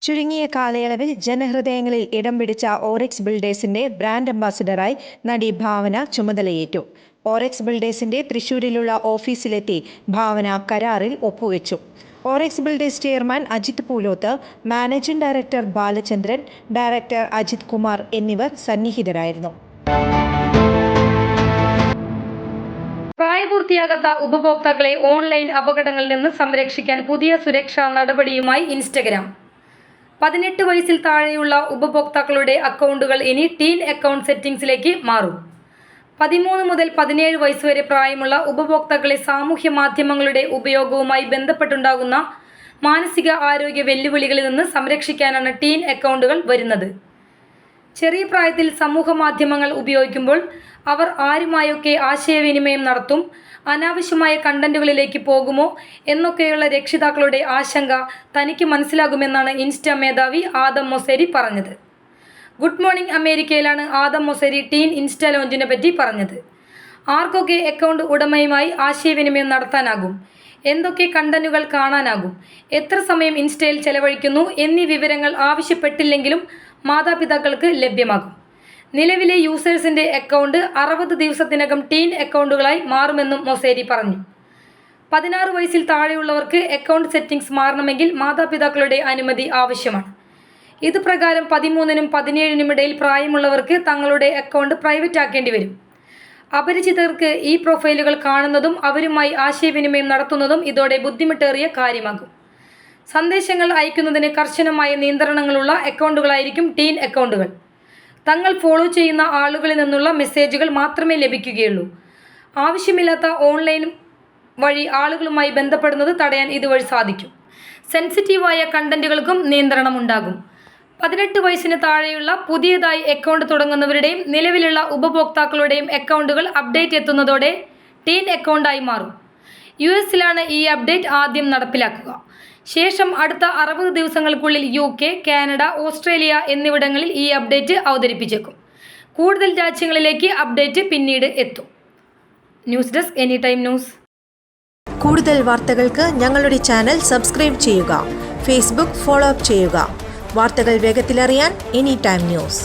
ചുരുങ്ങിയ കാലയളവിൽ ജനഹൃദയങ്ങളിൽ ഇടം പിടിച്ച ഓറെക്സ് ബിൽഡേഴ്സിന്റെ ബ്രാൻഡ് അംബാസിഡറായി നടി ഭാവന ചുമതലയേറ്റു. ഓറെക്സ് ബിൽഡേഴ്സിന്റെ തൃശൂരിലുള്ള ഓഫീസിലെത്തി ഭാവന കരാറിൽ ഒപ്പുവെച്ചു. Orex builders chairman Ajith Poolothu, managing director Balachandran, director Ajith Kumar എന്നിവർ സന്നിഹിതരായിരുന്നു. പ്രായപൂർത്തിയാകാത്ത ഉപഭോക്താക്കളെ ഓൺലൈൻ അപകടങ്ങളിൽ നിന്ന് സംരക്ഷിക്കാൻ പുതിയ സുരക്ഷാ നടപടിയുമായി ഇൻസ്റ്റഗ്രാം. 18 വയസ്സിൽ താഴെയുള്ള ഉപഭോക്താക്കളുടെ അക്കൗണ്ടുകൾ ഇനി ടീൻ അക്കൗണ്ട് സെറ്റിംഗ്സിലേക്ക് മാറും. 13 മുതൽ 17 വയസ്സുവരെ പ്രായമുള്ള ഉപഭോക്താക്കളെ സാമൂഹ്യ മാധ്യമങ്ങളുടെ ഉപയോഗവുമായി ബന്ധപ്പെട്ടുണ്ടാകുന്ന മാനസിക ആരോഗ്യ വെല്ലുവിളികളിൽ നിന്ന് സംരക്ഷിക്കാനാണ് ടീൻ അക്കൗണ്ടുകൾ വരുന്നത്. ചെറിയ പ്രായത്തിൽ സമൂഹ മാധ്യമങ്ങൾ ഉപയോഗിക്കുമ്പോൾ അവർ ആരുമായൊക്കെ ആശയവിനിമയം നടത്തും, അനാവശ്യമായ കണ്ടന്റുകളിലേക്ക് പോകുമോ എന്നൊക്കെയുള്ള രക്ഷിതാക്കളുടെ ആശങ്ക തനിക്ക് മനസ്സിലാകുമെന്നാണ് ഇൻസ്റ്റ മേധാവി ആദം മൊസേരി പറഞ്ഞത്. ഗുഡ് മോർണിംഗ് അമേരിക്കയിലാണ് ആദം മൊസേരി ടീൻ ഇൻസ്റ്റ ലോഞ്ചിനെ പറ്റി പറഞ്ഞത്. ആർക്കൊക്കെ അക്കൗണ്ട് ഉടമയുമായി ആശയവിനിമയം നടത്താനാകും, എന്തൊക്കെ കണ്ടന്റുകൾ കാണാനാകും, എത്ര സമയം ഇൻസ്റ്റയിൽ ചെലവഴിക്കുന്നു എന്നീ വിവരങ്ങൾ ആവശ്യപ്പെട്ടില്ലെങ്കിലും മാതാപിതാക്കൾക്ക് ലഭ്യമാകും. നിലവിലെ യൂസേഴ്സിൻ്റെ അക്കൗണ്ട് 60 ദിവസത്തിനകം ടീൻ അക്കൗണ്ടുകളായി മാറുമെന്നും മൊസേരി പറഞ്ഞു. 16 വയസ്സിൽ താഴെയുള്ളവർക്ക് അക്കൗണ്ട് സെറ്റിംഗ്സ് മാറണമെങ്കിൽ മാതാപിതാക്കളുടെ അനുമതി ആവശ്യമാണ്. ഇത് പ്രകാരം 13നും 17നും ഇടയിൽ പ്രായമുള്ളവർക്ക് തങ്ങളുടെ അക്കൗണ്ട് പ്രൈവറ്റ് ആക്കേണ്ടി വരും. അപരിചിതർക്ക് ഈ പ്രൊഫൈലുകൾ കാണുന്നതും അവരുമായി ആശയവിനിമയം നടത്തുന്നതും ഇതോടെ ബുദ്ധിമുട്ടേറിയ കാര്യമാകും. സന്ദേശങ്ങൾ അയക്കുന്നതിന് കർശനമായ നിയന്ത്രണങ്ങളുള്ള അക്കൗണ്ടുകളായിരിക്കും ടീൻ അക്കൗണ്ടുകൾ. തങ്ങൾ ഫോളോ ചെയ്യുന്ന ആളുകളിൽ നിന്നുള്ള മെസ്സേജുകൾ മാത്രമേ ലഭിക്കുകയുള്ളൂ. ആവശ്യമില്ലാത്ത ഓൺലൈൻ വഴി ആളുകളുമായി ബന്ധപ്പെടുന്നത് തടയാൻ ഇതുവഴി സാധിക്കും. സെൻസിറ്റീവായ കണ്ടന്റുകൾക്കും നിയന്ത്രണമുണ്ടാകും. 18 വയസ്സിന് താഴെയുള്ള പുതിയതായി അക്കൗണ്ട് തുടങ്ങുന്നവരുടെയും നിലവിലുള്ള ഉപഭോക്താക്കളുടെയും അക്കൗണ്ടുകൾ അപ്ഡേറ്റ് എത്തുന്നതോടെ ടീൻ അക്കൗണ്ടായി മാറും. US-ലാണ് ഈ അപ്ഡേറ്റ് ആദ്യം നടപ്പിലാക്കുക. ശേഷം അടുത്ത 60 ദിവസങ്ങൾക്കുള്ളിൽ UK, കാനഡ, ഓസ്ട്രേലിയ എന്നിവിടങ്ങളിൽ ഈ അപ്ഡേറ്റ് അവതരിപ്പിച്ചേക്കും. കൂടുതൽ രാജ്യങ്ങളിലേക്ക് അപ്ഡേറ്റ് പിന്നീട് എത്തും. News desk any time news. കൂടുതൽ വാർത്തകൾക്ക് ഞങ്ങളുടെ ചാനൽ സബ്സ്ക്രൈബ് ചെയ്യുക. ഫേസ്ബുക്ക് ഫോളോ അപ്പ് ചെയ്യുക. വാർത്തകൾ വേഗത്തിലറിയാൻ എനി ടൈം ന്യൂസ്.